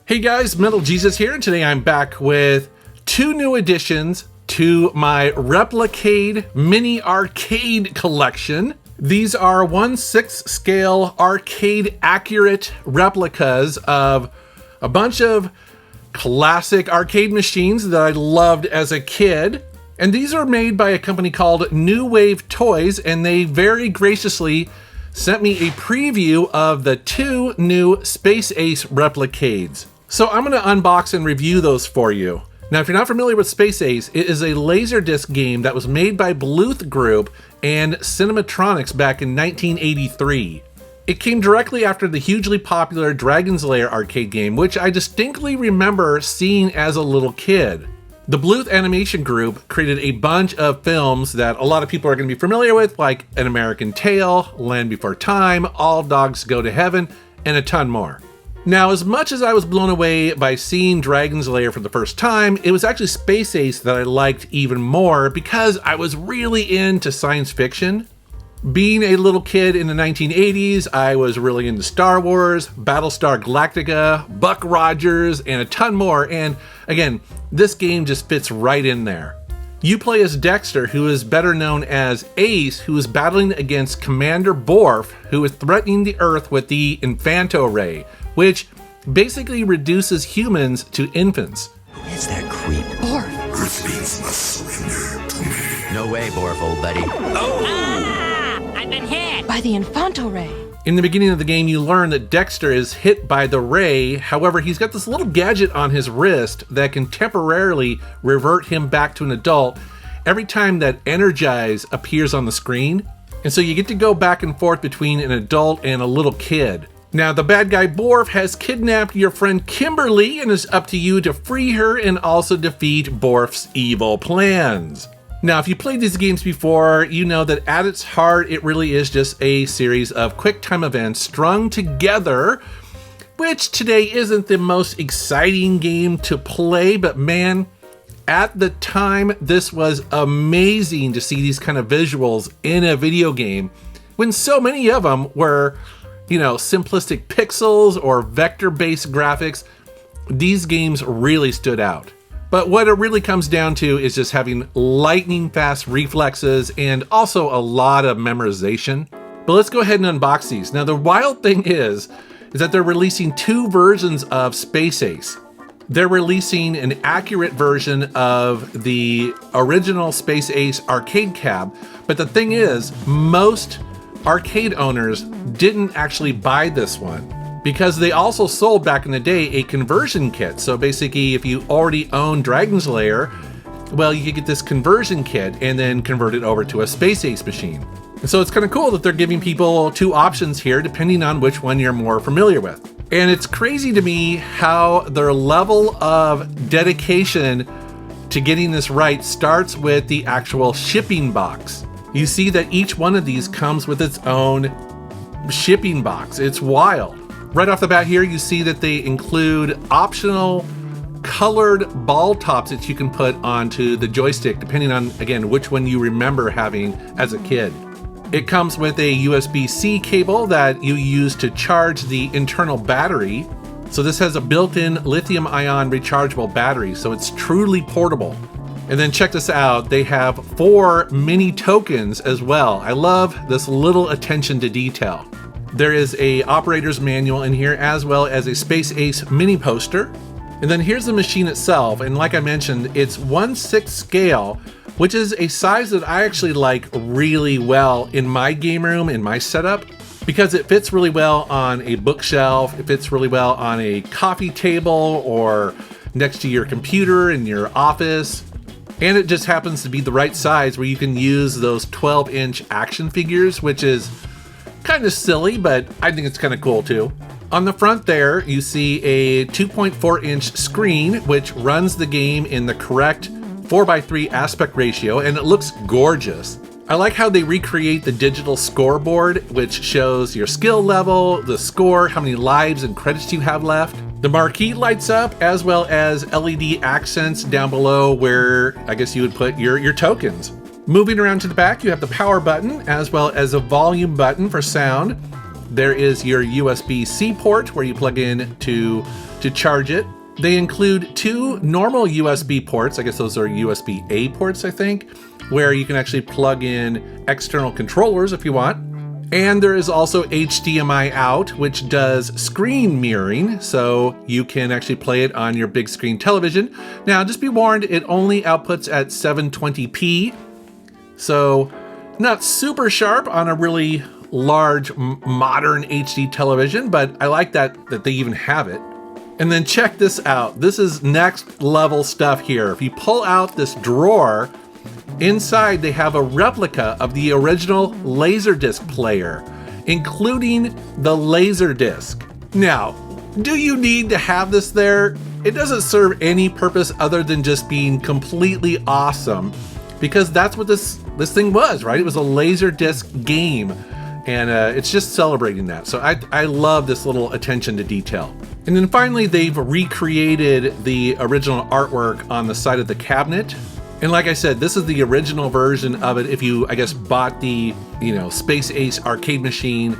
Hey guys, Metal Jesus here, and today I'm back with two new additions to my Replicade mini arcade collection. These are 1/6 scale arcade accurate replicas of a bunch of classic arcade machines that I loved as a kid. And these are made by a company called New Wave Toys, and they very graciously sent me a preview of the two new Space Ace Replicades. So I'm going to unbox and review those for you. Now, if you're not familiar with Space Ace, it is a Laserdisc game that was made by Bluth Group and Cinematronics back in 1983. It came directly after the hugely popular Dragon's Lair arcade game, which I distinctly remember seeing as a little kid. The Bluth Animation Group created a bunch of films that a lot of people are going to be familiar with, like An American Tail, Land Before Time, All Dogs Go to Heaven, and a ton more. Now, as much as I was blown away by seeing Dragon's Lair for the first time, it was actually Space Ace that I liked even more because I was really into science fiction. Being a little kid in the 1980s, I was really into Star Wars, Battlestar Galactica, Buck Rogers, and a ton more. And again, this game just fits right in there. You play as Dexter, who is better known as Ace, who is battling against Commander Borf, who is threatening the Earth with the Infanto Ray, which basically reduces humans to infants. Who is that creep? Borf. Earthlings must surrender to me. No way, Borf, old buddy. Oh! Ah! I've been hit! By the Infanto Ray. In the beginning of the game, you learn that Dexter is hit by the ray. However, he's got this little gadget on his wrist that can temporarily revert him back to an adult every time that Energize appears on the screen. And so you get to go back and forth between an adult and a little kid. Now, the bad guy Borf has kidnapped your friend Kimberly, and it's up to you to free her and also defeat Borf's evil plans. Now, if you played these games before, you know that at its heart, it really is just a series of quick time events strung together, which today isn't the most exciting game to play, but man, at the time, this was amazing to see these kind of visuals in a video game when so many of them were, simplistic pixels or vector-based graphics. These games really stood out. But what it really comes down to is just having lightning-fast reflexes and also a lot of memorization. But let's go ahead and unbox these. Now, the wild thing is that they're releasing two versions of Space Ace. They're releasing an accurate version of the original Space Ace arcade cab. But the thing is, most arcade owners didn't actually buy this one, because they also sold back in the day a conversion kit. So basically, if you already own Dragon's Lair, well, you could get this conversion kit and then convert it over to a Space Ace machine. And so it's kind of cool that they're giving people two options here, depending on which one you're more familiar with. And it's crazy to me how their level of dedication to getting this right starts with the actual shipping box. You see that each one of these comes with its own shipping box. It's wild. Right off the bat here, you see that they include optional colored ball tops that you can put onto the joystick, depending on, again, which one you remember having as a kid. It comes with a USB-C cable that you use to charge the internal battery. So this has a built-in lithium-ion rechargeable battery, so it's truly portable. And then check this out, they have 4 mini tokens as well. I love this little attention to detail. There is a operator's manual in here, as well as a Space Ace mini poster. And then here's the machine itself. And like I mentioned, it's 1/6 scale, which is a size that I actually like really well in my game room, in my setup, because it fits really well on a bookshelf. It fits really well on a coffee table or next to your computer in your office. And it just happens to be the right size where you can use those 12-inch action figures, which is kind of silly, but I think it's kind of cool too. On the front there, you see a 2.4-inch screen, which runs the game in the correct 4:3 aspect ratio, and it looks gorgeous. I like how they recreate the digital scoreboard, which shows your skill level, the score, how many lives and credits you have left. The marquee lights up, as well as LED accents down below where I guess you would put your tokens. Moving around to the back, you have the power button, as well as a volume button for sound. there is your USB-C port where you plug in to charge it. They include 2 normal USB ports. I guess those are USB-A ports, I think, where you can actually plug in external controllers if you want. And there is also HDMI out, which does screen mirroring, so you can actually play it on your big screen television. Now, just be warned, it only outputs at 720p, so not super sharp on a really large, modern HD television, but I like that they even have it. And then check this out. This is next level stuff here. If you pull out this drawer, inside they have a replica of the original Laserdisc player, including the Laserdisc. Now, do you need to have this there? It doesn't serve any purpose other than just being completely awesome, because that's what this thing was, right? It was a Laserdisc game, and it's just celebrating that. So I love this little attention to detail. And then finally, they've recreated the original artwork on the side of the cabinet. And like I said, this is the original version of it if you, I guess, bought the, Space Ace arcade machine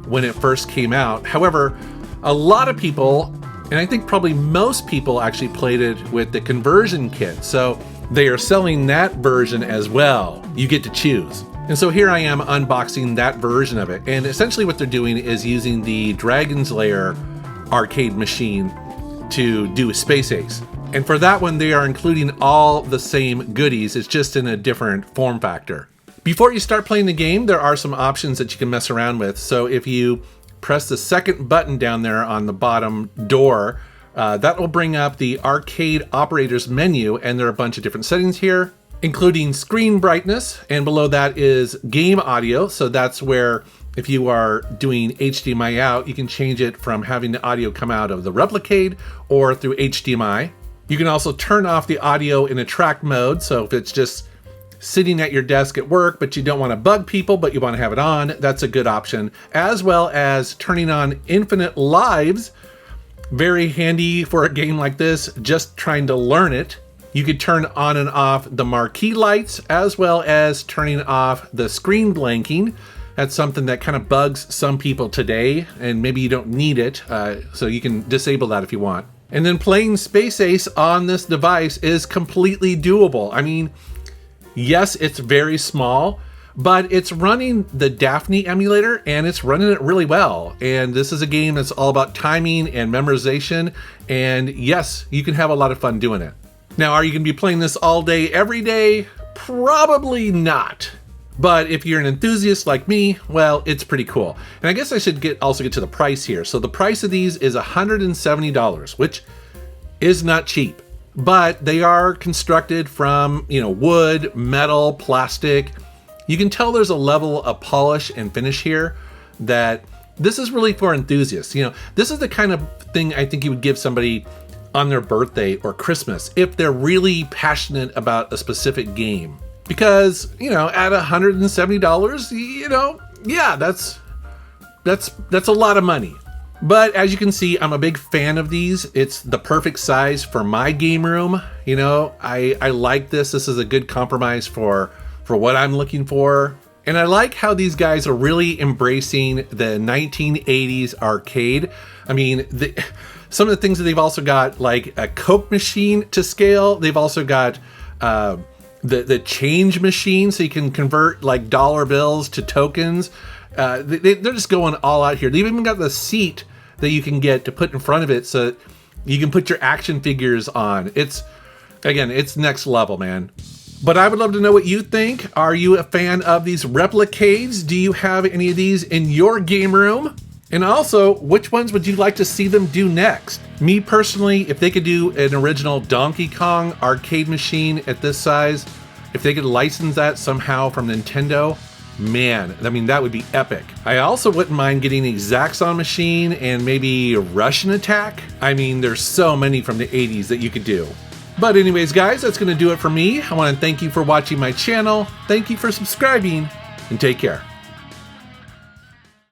when it first came out. However, a lot of people, and I think probably most people, actually played it with the conversion kit. So they are selling that version as well. You get to choose. And so here I am unboxing that version of it. And essentially what they're doing is using the Dragon's Lair arcade machine to do Space Ace. And for that one, they are including all the same goodies. It's just in a different form factor. Before you start playing the game, there are some options that you can mess around with. So if you press the second button down there on the bottom door, that will bring up the arcade operators menu, and there are a bunch of different settings here, including screen brightness, and below that is game audio. So that's where if you are doing HDMI out, you can change it from having the audio come out of the Replicade or through HDMI. You can also turn off the audio in attract mode. So if it's just sitting at your desk at work, but you don't want to bug people, but you want to have it on, that's a good option. As well as turning on infinite lives. Very handy for a game like this, just trying to learn it. You could turn on and off the marquee lights, as well as turning off the screen blanking. That's something that kind of bugs some people today, and maybe you don't need it, so you can disable that if you want. And then playing Space Ace on this device is completely doable. I mean, yes, it's very small, but it's running the Daphne emulator, and it's running it really well. And this is a game that's all about timing and memorization, and yes, you can have a lot of fun doing it. Now, are you going to be playing this all day, every day? Probably not. But if you're an enthusiast like me, well, it's pretty cool. And I guess I should also get to the price here. So the price of these is $170, which is not cheap. But they are constructed from, wood, metal, plastic. You can tell there's a level of polish and finish here that this is really for enthusiasts. This is the kind of thing I think you would give somebody on their birthday or Christmas if they're really passionate about a specific game. Because, at $170, yeah, that's a lot of money. But as you can see, I'm a big fan of these. It's the perfect size for my game room. I like this. This is a good compromise for what I'm looking for. And I like how these guys are really embracing the 1980s arcade. I mean, some of the things that they've also got, like a Coke machine to scale. They've also got the change machine, so you can convert like dollar bills to tokens. They're just going all out here. They've even got the seat that you can get to put in front of it so you can put your action figures on. It's next level, man. But I would love to know what you think. Are you a fan of these Replicades? Do you have any of these in your game room? And also, which ones would you like to see them do next? Me personally, if they could do an original Donkey Kong arcade machine at this size, if they could license that somehow from Nintendo, man, I mean, that would be epic. I also wouldn't mind getting a Zaxxon machine and maybe a Russian Attack. I mean, there's so many from the 80s that you could do. But anyways, guys, that's going to do it for me. I want to thank you for watching my channel. Thank you for subscribing, and take care.